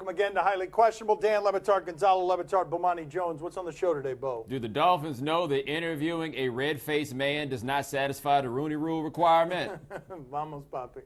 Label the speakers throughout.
Speaker 1: Welcome again to Highly Questionable. Dan Levitard, Gonzalo Levitard, Bomani Jones. What's on the show today, Bo?
Speaker 2: Do the Dolphins know that interviewing a red-faced man does not satisfy the Rooney Rule requirement?
Speaker 1: Vamos, papi.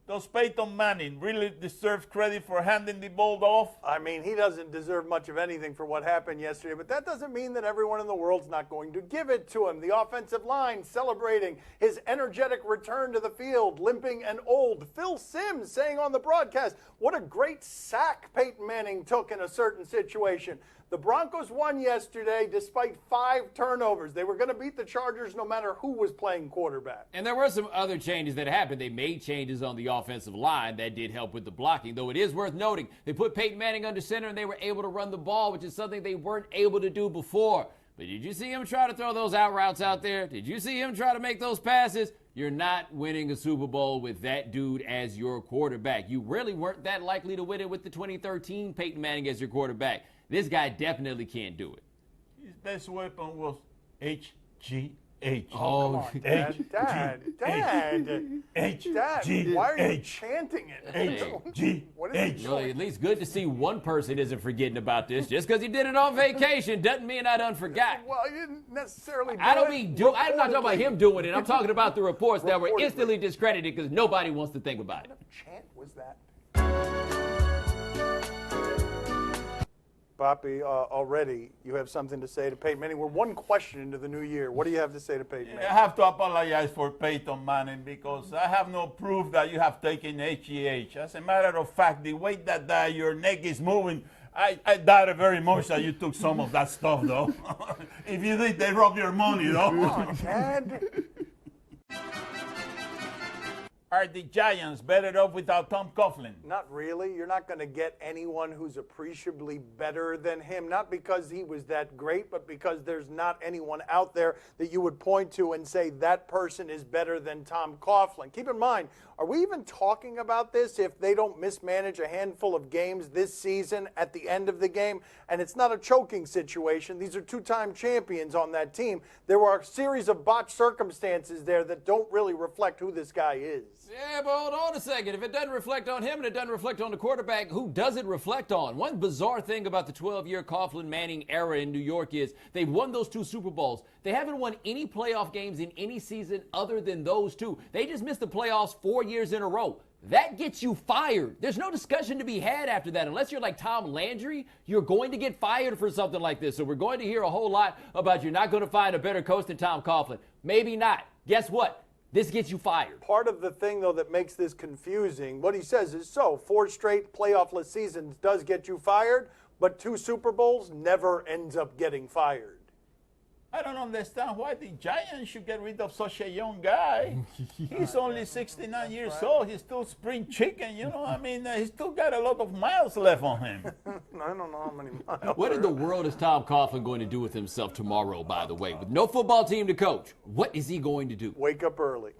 Speaker 3: Does Peyton Manning really deserve credit for handing the ball off?
Speaker 1: I mean, he doesn't deserve much of anything for what happened yesterday, but that doesn't mean that everyone in the world's not going to give it to him. The offensive line celebrating his energetic return to the field, limping and old. Phil Simms saying on the broadcast, what a great sack Peyton Manning took in a certain situation. The Broncos won yesterday despite 5 turnovers. They were going to beat the Chargers no matter who was playing quarterback.
Speaker 2: And there were some other changes that happened. They made changes on the offensive line that did help with the blocking, though it is worth noting they put Peyton Manning under center and they were able to run the ball, which is something they weren't able to do before. But did you see him try to throw those out routes out there? Did you see him try to make those passes? You're not winning a Super Bowl with that dude as your quarterback. You really weren't that likely to win it with the 2013 Peyton Manning as your quarterback. This guy definitely can't do it.
Speaker 3: His best weapon was HGH.
Speaker 2: Oh,
Speaker 1: come on, Dad. Why are you chanting it? What is he
Speaker 2: well, at least good to see one person isn't forgetting about this. Just because he did it on vacation doesn't mean I done forgot.
Speaker 1: Well, he didn't necessarily do
Speaker 2: I don't
Speaker 1: it.
Speaker 2: mean do. I'm not talking about him doing it. I'm talking about the reports that were instantly discredited because nobody wants to think about it.
Speaker 1: What chant was that? Papi, already you have something to say to Peyton Manning. We're one question into the new year. What do you have to say to Peyton Manning?
Speaker 3: I have to apologize for Peyton Manning because I have no proof that you have taken HGH. As a matter of fact, the way that your neck is moving, I doubt it very much that you took some of that stuff, though. If you did, they robbed your money, though.
Speaker 1: Come on, Dad.
Speaker 3: Are the Giants better off without Tom Coughlin?
Speaker 1: Not really. You're not going to get anyone who's appreciably better than him, not because he was that great, but because there's not anyone out there that you would point to and say that person is better than Tom Coughlin. Keep in mind, are we even talking about this if they don't mismanage a handful of games this season at the end of the game? And it's not a choking situation. These are 2-time champions on that team. There were a series of botched circumstances there that don't really reflect who this guy is.
Speaker 2: Yeah, but hold on a second. If it doesn't reflect on him and it doesn't reflect on the quarterback, who does it reflect on? One bizarre thing about the 12-year Coughlin-Manning era in New York is they've won those 2 Super Bowls. They haven't won any playoff games in any season other than those 2. They just missed the playoffs 4 years in a row. That gets you fired. There's no discussion to be had after that. Unless you're like Tom Landry, you're going to get fired for something like this. So we're going to hear a whole lot about you're not going to find a better coach than Tom Coughlin. Maybe not. Guess what? This gets you fired.
Speaker 1: Part of the thing, though, that makes this confusing, what he says is 4 straight playoffless seasons does get you fired, but 2 Super Bowls never ends up getting fired.
Speaker 3: I don't understand why the Giants should get rid of such a young guy. He's only 69 years old. He's still spring chicken, you know. I mean, he's still got a lot of miles left on him.
Speaker 1: I don't know how many miles.
Speaker 2: What in the world is Tom Coughlin going to do with himself tomorrow, by the way? With no football team to coach, what is he going to do?
Speaker 1: Wake up early.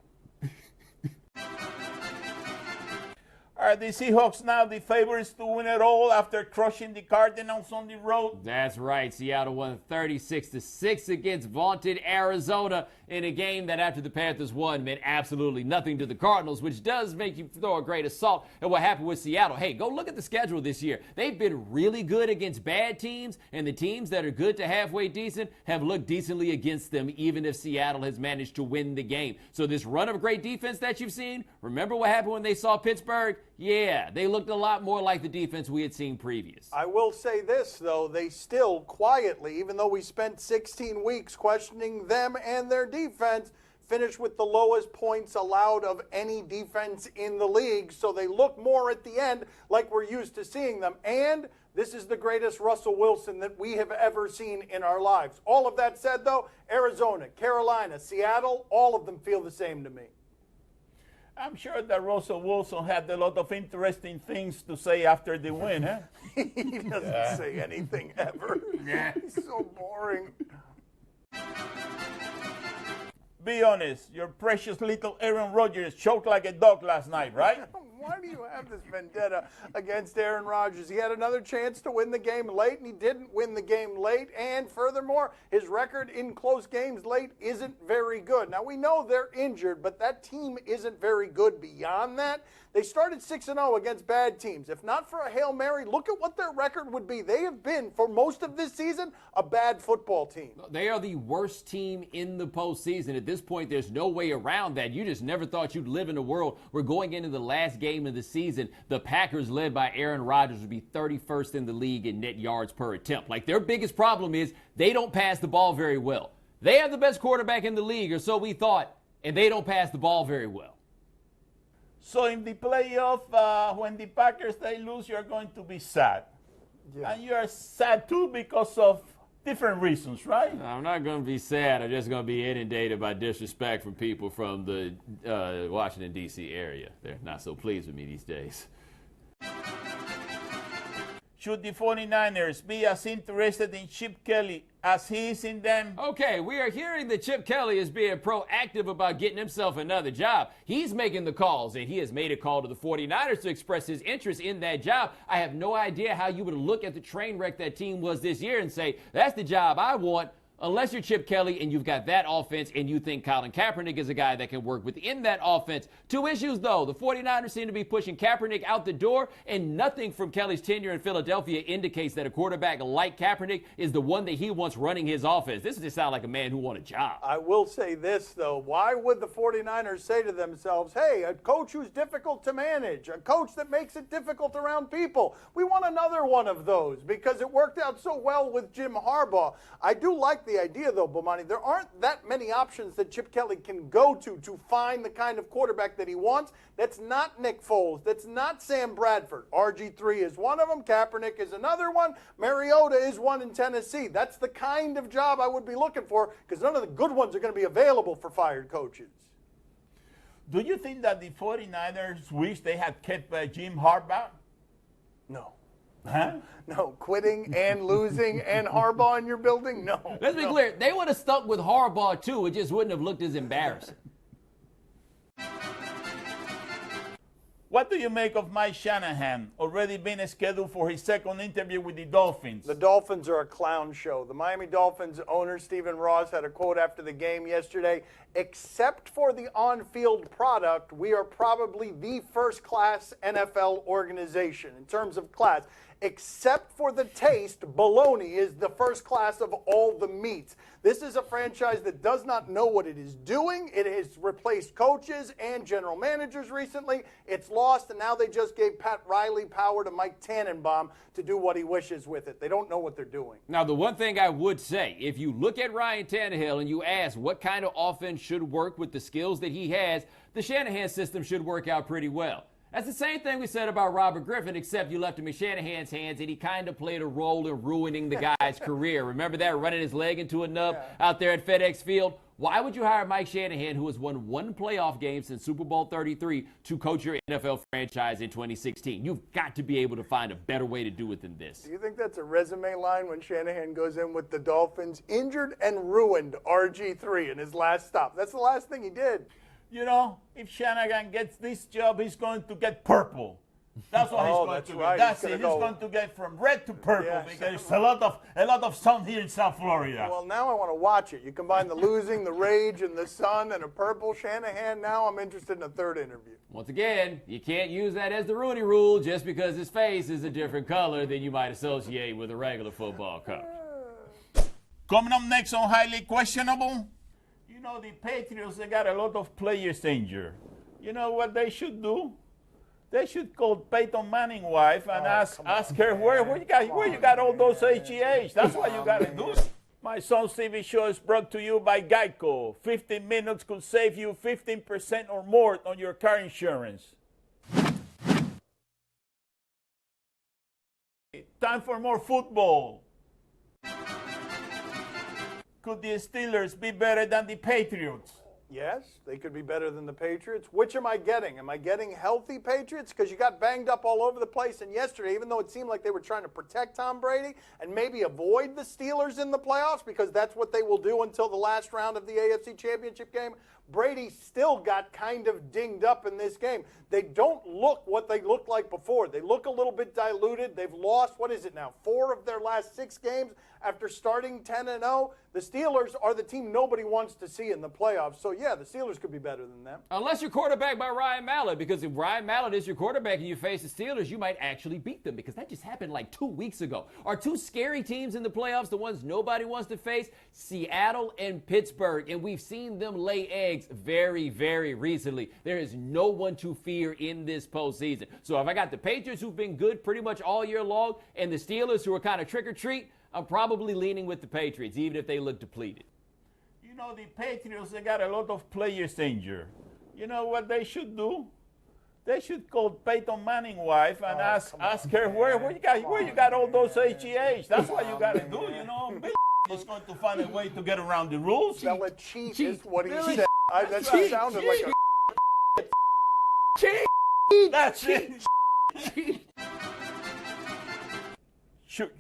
Speaker 3: Are the Seahawks now the favorites to win it all after crushing the Cardinals on the road?
Speaker 2: That's right. Seattle won 36-6 against vaunted Arizona in a game that after the Panthers won meant absolutely nothing to the Cardinals, which does make you throw a great assault at what happened with Seattle. Hey, go look at the schedule this year. They've been really good against bad teams, and the teams that are good to halfway decent have looked decently against them, even if Seattle has managed to win the game. So this run of great defense that you've seen, remember what happened when they saw Pittsburgh? Yeah, they looked a lot more like the defense we had seen previous.
Speaker 1: I will say this, though. They still quietly, even though we spent 16 weeks questioning them and their defense, finished with the lowest points allowed of any defense in the league. So they look more at the end like we're used to seeing them. And this is the greatest Russell Wilson that we have ever seen in our lives. All of that said, though, Arizona, Carolina, Seattle, all of them feel the same to me.
Speaker 3: I'm sure that Russell Wilson had a lot of interesting things to say after the win, huh?
Speaker 1: He doesn't say anything ever. He's so boring.
Speaker 3: Be honest, your precious little Aaron Rodgers choked like a dog last night, right?
Speaker 1: Why do you have this vendetta against Aaron Rodgers? He had another chance to win the game late, and he didn't win the game late. And furthermore, his record in close games late isn't very good. Now, we know they're injured, but that team isn't very good beyond that. They started 6-0 against bad teams. If not for a Hail Mary, look at what their record would be. They have been, for most of this season, a bad football team.
Speaker 2: They are the worst team in the postseason. At this point, there's no way around that. You just never thought you'd live in a world where going into the last game of the season, the Packers, led by Aaron Rodgers, would be 31st in the league in net yards per attempt. Like, their biggest problem is they don't pass the ball very well. They have the best quarterback in the league, or so we thought, and they don't pass the ball very well.
Speaker 3: So in the playoff, when the Packers, they lose, you're going to be sad. Yeah. And you're sad, too, because of different reasons, right?
Speaker 2: I'm not going to be sad. I'm just going to be inundated by disrespect from people from the Washington, D.C. area. They're not so pleased with me these days.
Speaker 3: Should the 49ers be as interested in Chip Kelly as he is in them?
Speaker 2: Okay, we are hearing that Chip Kelly is being proactive about getting himself another job. He's making the calls, and he has made a call to the 49ers to express his interest in that job. I have no idea how you would look at the train wreck that team was this year and say, that's the job I want. Unless you're Chip Kelly and you've got that offense and you think Colin Kaepernick is a guy that can work within that offense. Two issues, though. The 49ers seem to be pushing Kaepernick out the door, and nothing from Kelly's tenure in Philadelphia indicates that a quarterback like Kaepernick is the one that he wants running his offense. This just sounds like a man who wants a job.
Speaker 1: I will say this, though. Why would the 49ers say to themselves, hey, a coach who's difficult to manage, a coach that makes it difficult around people, we want another one of those because it worked out so well with Jim Harbaugh. I do like the idea, though, Bomani. There aren't that many options that Chip Kelly can go to find the kind of quarterback that he wants. That's not Nick Foles. That's not Sam Bradford. RG3 is one of them. Kaepernick is another one. Mariota is one in Tennessee. That's the kind of job I would be looking for because none of the good ones are going to be available for fired coaches.
Speaker 3: Do you think that the 49ers wish they had kept Jim Harbaugh?
Speaker 1: No.
Speaker 3: Huh?
Speaker 1: No, quitting and losing and Harbaugh in your building? No.
Speaker 2: Let's be clear. They would have stuck with Harbaugh, too. It just wouldn't have looked as embarrassing.
Speaker 3: What do you make of Mike Shanahan, already been scheduled for his second interview with the Dolphins?
Speaker 1: The Dolphins are a clown show. The Miami Dolphins owner, Stephen Ross, had a quote after the game yesterday. Except for the on-field product, we are probably the first-class NFL organization in terms of class. Except for the taste, bologna is the first class of all the meats. This is a franchise that does not know what it is doing. It has replaced coaches and general managers recently. It's lost, and now they just gave Pat Riley power to Mike Tannenbaum to do what he wishes with it. They don't know what they're doing.
Speaker 2: Now, the one thing I would say, if you look at Ryan Tannehill and you ask what kind of offense should work with the skills that he has, the Shanahan system should work out pretty well. That's the same thing we said about Robert Griffin, except you left him in Shanahan's hands, and he kind of played a role in ruining the guy's career. Remember that, running his leg into a nub out there at FedEx Field? Why would you hire Mike Shanahan, who has won one playoff game since Super Bowl 33, to coach your NFL franchise in 2016? You've got to be able to find a better way to do it than this.
Speaker 1: Do you think that's a resume line when Shanahan goes in with the Dolphins? Injured and ruined RG3 in his last stop. That's the last thing he did.
Speaker 3: You know, if Shanahan gets this job, he's going to get purple. That's what he's going to get. That's it. He's going to get from red to purple because there's a lot of sun here in South Florida.
Speaker 1: Well, now I want to watch it. You combine the losing, the rage, and the sun, and a purple Shanahan. Now I'm interested in a third interview.
Speaker 2: Once again, you can't use that as the Rooney Rule just because his face is a different color than you might associate with a regular football coach.
Speaker 3: Coming up next on Highly Questionable, you know, the Patriots, they got a lot of players injured. You know what they should do? They should call Peyton Manning's wife and ask her where you got all those HGH. That's what you got to do. My son's TV show is brought to you by Geico. 15 minutes could save you 15% or more on your car insurance. Time for more football. Could the Steelers be better than the Patriots?
Speaker 1: Yes, they could be better than the Patriots. Which am I getting? Am I getting healthy Patriots? Because you got banged up all over the place. And yesterday, even though it seemed like they were trying to protect Tom Brady and maybe avoid the Steelers in the playoffs, because that's what they will do until the last round of the AFC Championship game, Brady still got kind of dinged up in this game. They don't look what they looked like before. They look a little bit diluted. They've lost, 4 of their last 6 games after starting 10-0. The Steelers are the team nobody wants to see in the playoffs. So, yeah, the Steelers could be better than them.
Speaker 2: Unless you're quarterbacked by Ryan Mallett, because if Ryan Mallett is your quarterback and you face the Steelers, you might actually beat them, because that just happened like 2 weeks ago. Our 2 scary teams in the playoffs, the ones nobody wants to face, Seattle and Pittsburgh, and we've seen them lay eggs very, very recently. There is no one to fear in this postseason. So if I got the Patriots, who've been good pretty much all year long, and the Steelers, who are kind of trick-or-treat, I'm probably leaning with the Patriots, even if they look depleted.
Speaker 3: You know, the Patriots, they got a lot of players injured. You know what they should do? They should call Peyton Manning's wife and ask her where you got all those HGH. That's what you got to do, you know. He's going to find a way to get around the rules.
Speaker 1: Cheat is what he
Speaker 3: Really?
Speaker 1: said. That sounded like a
Speaker 3: Cheat. That's it.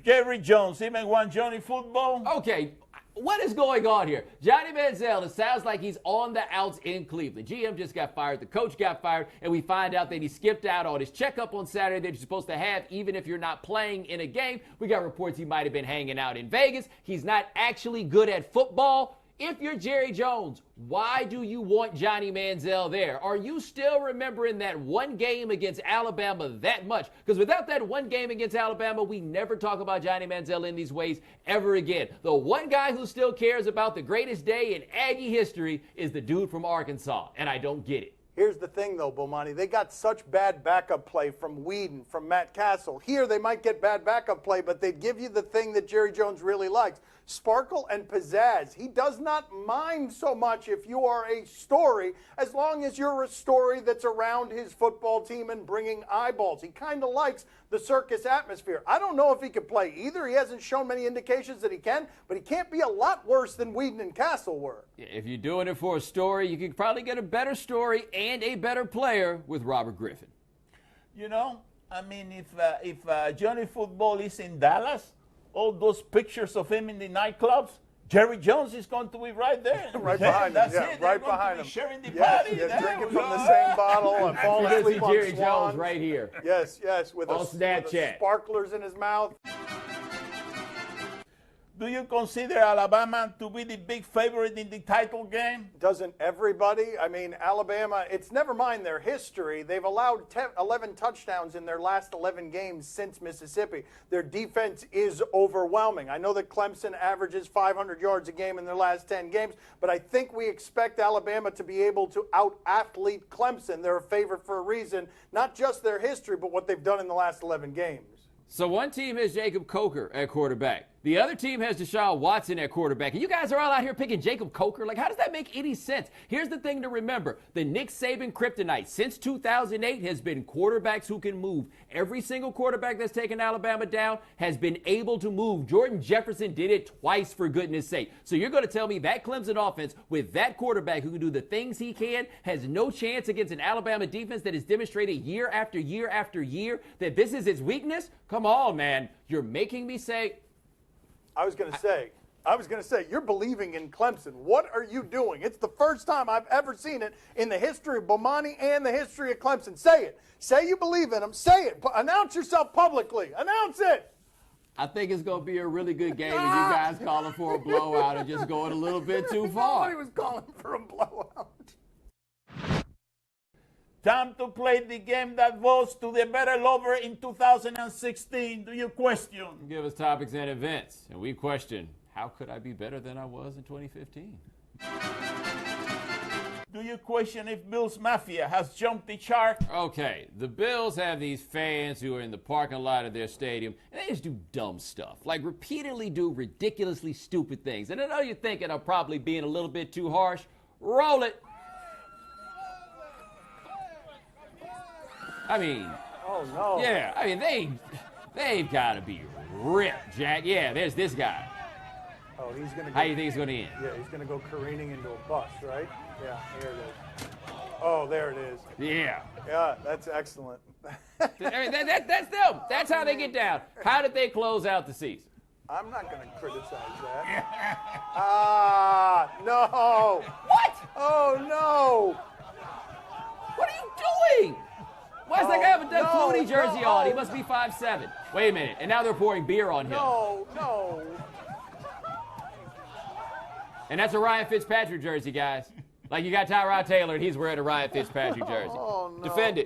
Speaker 3: Jerry Jones, even won Johnny Football.
Speaker 2: Okay, what is going on here? Johnny Manziel, it sounds like he's on the outs in Cleveland. GM just got fired, the coach got fired, and we find out that he skipped out on his checkup on Saturday that you're supposed to have even if you're not playing in a game. We got reports he might have been hanging out in Vegas. He's not actually good at football. If you're Jerry Jones, why do you want Johnny Manziel there? Are you still remembering that one game against Alabama that much? Because without that one game against Alabama, we never talk about Johnny Manziel in these ways ever again. The one guy who still cares about the greatest day in Aggie history is the dude from Arkansas, and I don't get it.
Speaker 1: Here's the thing, though, Bomani. They got such bad backup play from Whedon, from Matt Castle. Here, they might get bad backup play, but they'd give you the thing that Jerry Jones really likes. Sparkle and pizzazz. He does not mind so much if you are a story, as long as you're a story that's around his football team and bringing eyeballs. He kind of likes the circus atmosphere. I don't know if he could play either. He hasn't shown many indications that he can, but he can't be a lot worse than Whedon and Castle were.
Speaker 2: If you're doing it for a story, you could probably get a better story and a better player with Robert Griffin.
Speaker 3: You know, I mean, if Johnny Football is in Dallas, all those pictures of him in the nightclubs, Jerry Jones is going to be right there.
Speaker 1: Right behind him.
Speaker 3: That's
Speaker 1: Yeah,
Speaker 3: it.
Speaker 1: right
Speaker 3: They're going
Speaker 1: behind
Speaker 3: to
Speaker 1: him.
Speaker 3: be sharing the
Speaker 1: Yes,
Speaker 3: party.
Speaker 1: yes,
Speaker 3: There
Speaker 1: drinking
Speaker 3: we
Speaker 1: from
Speaker 3: go.
Speaker 1: the same bottle and falling
Speaker 2: This
Speaker 1: asleep
Speaker 2: is
Speaker 1: on
Speaker 2: Jerry
Speaker 1: swans.
Speaker 2: Jones right here.
Speaker 1: Yes, with
Speaker 2: On
Speaker 1: with
Speaker 2: Snapchat.
Speaker 1: sparklers in his mouth.
Speaker 3: Do you consider Alabama to be the big favorite in the title game?
Speaker 1: Doesn't everybody? I mean, Alabama, it's never mind their history. They've allowed 11 touchdowns in their last 11 games since Mississippi. Their defense is overwhelming. I know that Clemson averages 500 yards a game in their last 10 games, but I think we expect Alabama to be able to out-athlete Clemson. They're a favorite for a reason, not just their history, but what they've done in the last 11 games.
Speaker 2: So one team has Jacob Coker at quarterback. The other team has Deshaun Watson at quarterback. And you guys are all out here picking Jacob Coker. Like, how does that make any sense? Here's the thing to remember. The Nick Saban kryptonite since 2008 has been quarterbacks who can move. Every single quarterback that's taken Alabama down has been able to move. Jordan Jefferson did it twice, for goodness sake. So you're going to tell me that Clemson offense with that quarterback who can do the things he can has no chance against an Alabama defense that has demonstrated year after year after year that this is its weakness? Come on, man. You're making me say...
Speaker 1: I was going to say, you're believing in Clemson. What are you doing? It's the first time I've ever seen it in the history of Bomani and the history of Clemson. Say it. Say you believe in them. Say it. Announce yourself publicly. Announce it.
Speaker 2: I think it's going to be a really good game, and you guys calling for a blowout and just going a little bit too far.
Speaker 1: Nobody was calling for a blowout.
Speaker 3: Time to play the game that was to the better lover in 2016. Do you question?
Speaker 2: Give us topics and events, and we question, how could I be better than I was in 2015?
Speaker 3: Do you question if Bills Mafia has jumped the shark?
Speaker 2: Okay, the Bills have these fans who are in the parking lot of their stadium, and they just do dumb stuff, like repeatedly do ridiculously stupid things. And I know you're thinking I'm probably being a little bit too harsh. Roll it. I mean,
Speaker 1: oh no.
Speaker 2: Yeah, I mean they've got to be ripped, Jack. Yeah, there's this guy.
Speaker 1: Oh, he's going to
Speaker 2: How do you think it's going to end?
Speaker 1: Yeah, he's going to go careening into a bus, right? Yeah, here it is. Oh, there it is.
Speaker 2: Yeah.
Speaker 1: Yeah, that's excellent.
Speaker 2: I mean, that's them. That's how they get down. How did they close out the season?
Speaker 1: I'm not going to criticize that. Ah, no.
Speaker 2: What?
Speaker 1: Oh, no.
Speaker 2: What are you doing? Why does that guy have a Doug
Speaker 1: no,
Speaker 2: Clooney jersey
Speaker 1: no.
Speaker 2: on? He must be 5'7". Wait a minute. And now they're pouring beer on him.
Speaker 1: No.
Speaker 2: And that's a Ryan Fitzpatrick jersey, guys. Like you got Tyrod Taylor and he's wearing a Ryan Fitzpatrick jersey.
Speaker 1: Oh, no.
Speaker 2: Defend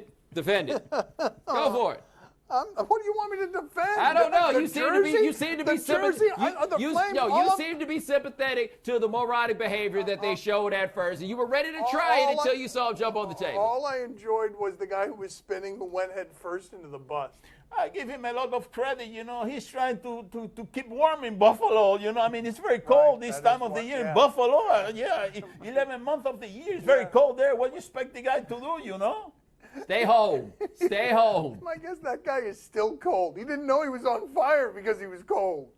Speaker 2: it. Go for it.
Speaker 1: What do you want me to defend?
Speaker 2: I don't know.
Speaker 1: The
Speaker 2: You seem to be
Speaker 1: the jersey?
Speaker 2: You seem to be sympathetic to the moronic behavior that they showed at first, and you were ready to try it until you saw him jump on the table.
Speaker 1: All I enjoyed was the guy who was spinning who went head first into the bus.
Speaker 3: I give him a lot of credit. He's trying to keep warm in Buffalo. I mean, it's very cold this time of the year in Buffalo. 11 months of the year. It's very cold there. What do you expect the guy to do,
Speaker 2: Stay home. Stay home.
Speaker 1: I guess that guy is still cold. He didn't know he was on fire because he was cold.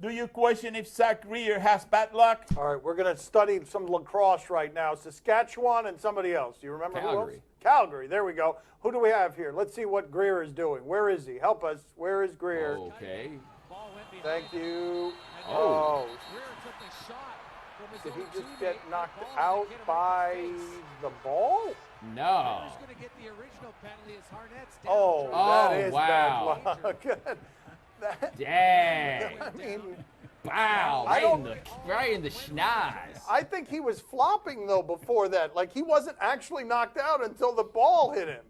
Speaker 3: Do you question if Zach Greer has bad luck?
Speaker 1: All right, we're going to study some lacrosse right now. Saskatchewan and somebody else. Do you remember who else?
Speaker 2: Calgary.
Speaker 1: Calgary. There we go. Who do we have here? Let's see what Greer is doing. Where is he? Help us. Where is Greer?
Speaker 2: Okay.
Speaker 1: Thank you.
Speaker 2: Oh.
Speaker 1: Did he just get knocked out by the ball?
Speaker 2: No.
Speaker 1: Oh, that is
Speaker 2: wow.
Speaker 1: bad luck.
Speaker 2: Dang.
Speaker 1: I mean,
Speaker 2: Wow. Right in the schnoz.
Speaker 1: I think he was flopping, though, before that. Like, he wasn't actually knocked out until the ball hit him.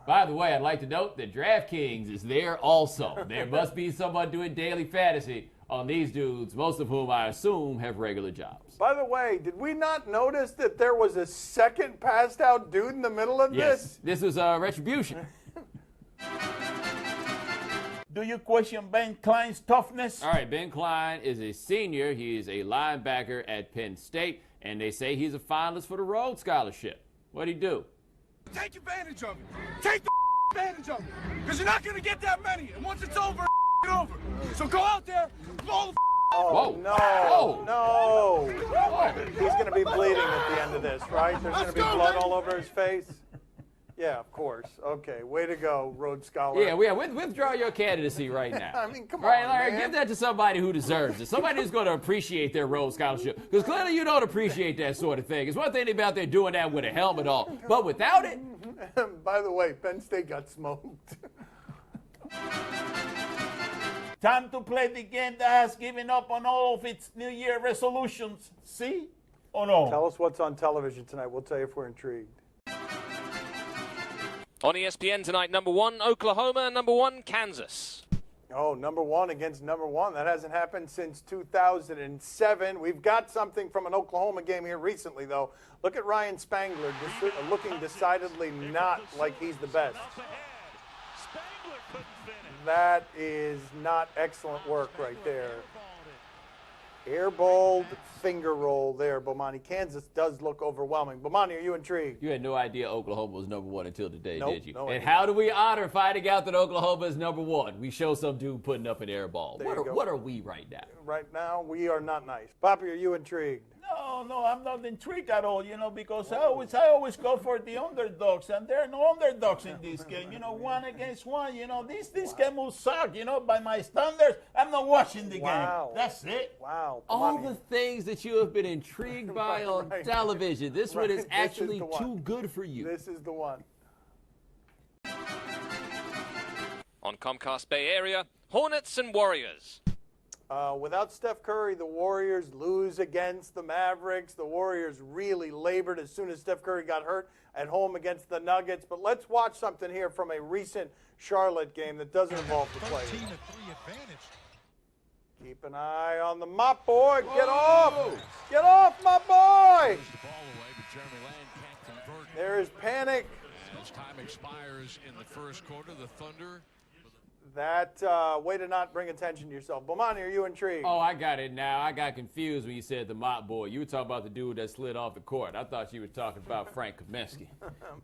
Speaker 2: By the way, I'd like to note that DraftKings is there also. There must be someone doing daily fantasy on these dudes, most of whom I assume have regular jobs.
Speaker 1: By the way, did we not notice that there was a second passed out dude in the middle of
Speaker 2: Yes, this was retribution.
Speaker 3: Do you question Ben Klein's toughness?
Speaker 2: All right, Ben Klein is a senior. He's a linebacker at Penn State, and they say he's a finalist for the Rhodes Scholarship. What'd he do?
Speaker 4: Take advantage of it. Take the advantage of it. Because you're not going to get that many. And once it's over, it's over. So go out there, blow the
Speaker 1: Oh,
Speaker 2: Whoa.
Speaker 1: no.
Speaker 2: Whoa.
Speaker 1: No.
Speaker 2: Whoa.
Speaker 1: He's going to be bleeding at the end of this, right? There's going to be blood all over his face? Yeah, of course. Okay, way to go, Rhodes Scholar.
Speaker 2: Yeah, withdraw your candidacy right now.
Speaker 1: I mean, come
Speaker 2: All right,
Speaker 1: on,
Speaker 2: Larry,
Speaker 1: man.
Speaker 2: give that to somebody who deserves it. Somebody who's going to appreciate their Rhodes Scholarship. Because clearly you don't appreciate that sort of thing. It's one thing to be out there doing that with a helmet on. But without it,
Speaker 1: By the way, Penn State got smoked.
Speaker 3: Time to play the game that has given up on all of its New Year resolutions. See or no?
Speaker 1: Tell us what's on television tonight. We'll tell you if we're intrigued.
Speaker 5: On ESPN tonight, number 1, Oklahoma, number 1, Kansas.
Speaker 1: Oh, number 1 against number 1. That hasn't happened since 2007. We've got something from an Oklahoma game here recently, though. Look at Ryan Spangler looking decidedly not like he's the best. That is not excellent work right there. Airballed finger roll there, Bomani. Kansas does look overwhelming. Bomani, are you intrigued?
Speaker 2: you had no idea Oklahoma was number 1 until today,
Speaker 1: Nope,
Speaker 2: did you?
Speaker 1: no
Speaker 2: And
Speaker 1: idea.
Speaker 2: how do we honor finding out that Oklahoma is number 1? We show some dude putting up an air ball.
Speaker 1: There you go.
Speaker 2: What are we right now?
Speaker 1: Right now, we are not nice. Poppy, are you intrigued?
Speaker 3: No, I'm not intrigued at all, because I always go for the underdogs, and there are no underdogs in this game. 1 against 1. This game will suck. By my standards, I'm not watching the
Speaker 1: Wow.
Speaker 3: game. That's it.
Speaker 1: Wow.
Speaker 2: All
Speaker 1: Bomani.
Speaker 2: the things that you have been intrigued by on
Speaker 1: Right.
Speaker 2: television. This one
Speaker 1: Right,
Speaker 2: is
Speaker 1: this is
Speaker 2: actually
Speaker 1: the one.
Speaker 2: too good for you.
Speaker 1: This is the one.
Speaker 5: On Comcast Bay Area, Hornets and Warriors.
Speaker 1: Without Steph Curry, the Warriors lose against the Mavericks. The Warriors really labored as soon as Steph Curry got hurt at home against the Nuggets. But let's watch something here from a recent Charlotte game that doesn't involve the players.
Speaker 4: 13-3 advantage.
Speaker 1: Keep an eye on the mop boy. Get off! Get off, my boy!
Speaker 6: The ball away, but Jeremy Lamb can't convert.
Speaker 1: There is panic.
Speaker 6: As time expires in the first quarter, the Thunder.
Speaker 1: That way to not bring attention to yourself. Bomani, are you intrigued?
Speaker 2: Oh, I got it now. I got confused when you said the mop boy. You were talking about the dude that slid off the court. I thought you were talking about Frank Kaminsky.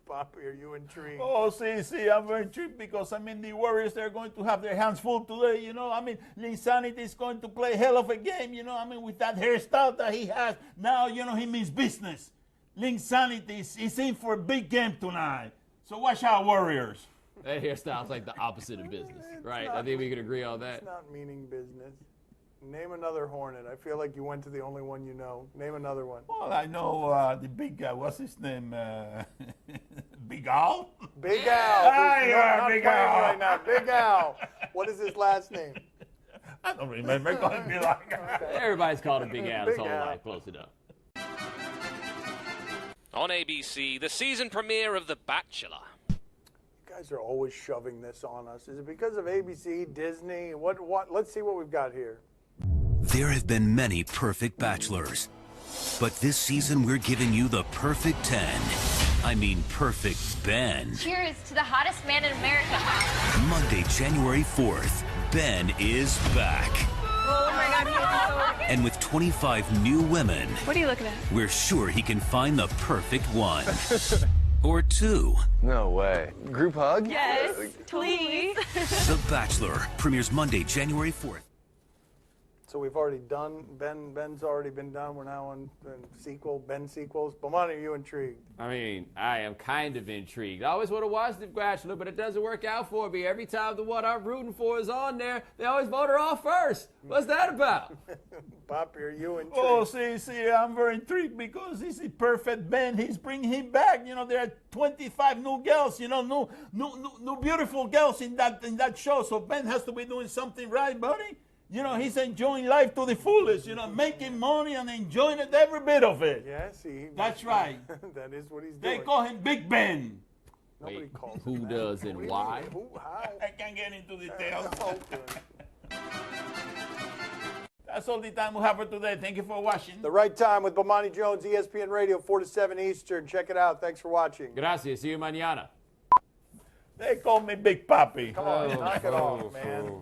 Speaker 1: Poppy, are you intrigued?
Speaker 3: Oh, see, I'm very intrigued because, I mean, the Warriors, they're going to have their hands full today, you know. I mean, Linsanity is going to play hell of a game, you know. I mean, with that hairstyle that he has, now, you know, he means business. Linsanity is in for a big game tonight. So watch out, Warriors.
Speaker 2: That hairstyle's like the opposite of business, right? I think we could agree on that.
Speaker 1: It's not meaning business. Name another Hornet. I feel like you went to the only one you know. Name another one.
Speaker 3: Well, I know the big guy. What's his name? Big Al?
Speaker 1: Big Al.
Speaker 3: Ah, yeah,
Speaker 1: not
Speaker 3: Big
Speaker 1: playing
Speaker 3: Al.
Speaker 1: right now. Big Al. What is his last name?
Speaker 3: I don't remember. Gonna be like
Speaker 2: Everybody's called him Big Al his
Speaker 1: Big
Speaker 2: whole
Speaker 1: Al.
Speaker 2: life. Close enough.
Speaker 5: On ABC, the season premiere of The Bachelor.
Speaker 1: You guys are always shoving this on us. Is it because of ABC, Disney? What? Let's see what we've got here.
Speaker 7: There have been many perfect bachelors, but this season we're giving you the perfect 10. I mean perfect Ben.
Speaker 8: Cheers to the hottest man in America.
Speaker 7: Monday, January 4th, Ben is back.
Speaker 8: Oh my God, he's so...
Speaker 7: And with 25 new women,
Speaker 8: What are you looking at?
Speaker 7: we're sure he can find the perfect one. Or two.
Speaker 9: No way. Group hug?
Speaker 8: Yes, please.
Speaker 7: The Bachelor premieres Monday, January 4th.
Speaker 1: So we've already done. Ben's already been done. We're now on sequel. Ben sequels. Bomani, are you intrigued?
Speaker 2: I mean, I am kind of intrigued. I always want to watch The Bachelor, but it doesn't work out for me. Every time the one I'm rooting for is on there, they always vote her off first. What's that about?
Speaker 1: Poppy, are you intrigued?
Speaker 3: Oh, see, I'm very intrigued because this is perfect Ben. He's bringing him back. You know, there are 25 new girls. You know, new beautiful girls in that show. So Ben has to be doing something right, buddy. You know, he's enjoying life to the fullest. You know, making money and enjoying it, every bit of it.
Speaker 1: Yes,
Speaker 3: That's right.
Speaker 1: That is what he's
Speaker 3: They
Speaker 1: doing.
Speaker 3: call him Big Ben.
Speaker 1: Nobody
Speaker 2: Wait,
Speaker 1: calls
Speaker 2: who
Speaker 1: him that.
Speaker 2: does and
Speaker 1: What do you
Speaker 2: why?
Speaker 1: mean? Who? How?
Speaker 3: I can't get into details.
Speaker 1: Okay.
Speaker 3: That's all the time we have for today. Thank you for watching.
Speaker 1: The Right Time with Bomani Jones, ESPN Radio, 4 to 7 Eastern. Check it out. Thanks for watching.
Speaker 2: Gracias. See you mañana.
Speaker 3: They call me Big Papi.
Speaker 1: Come on, knock it off, man.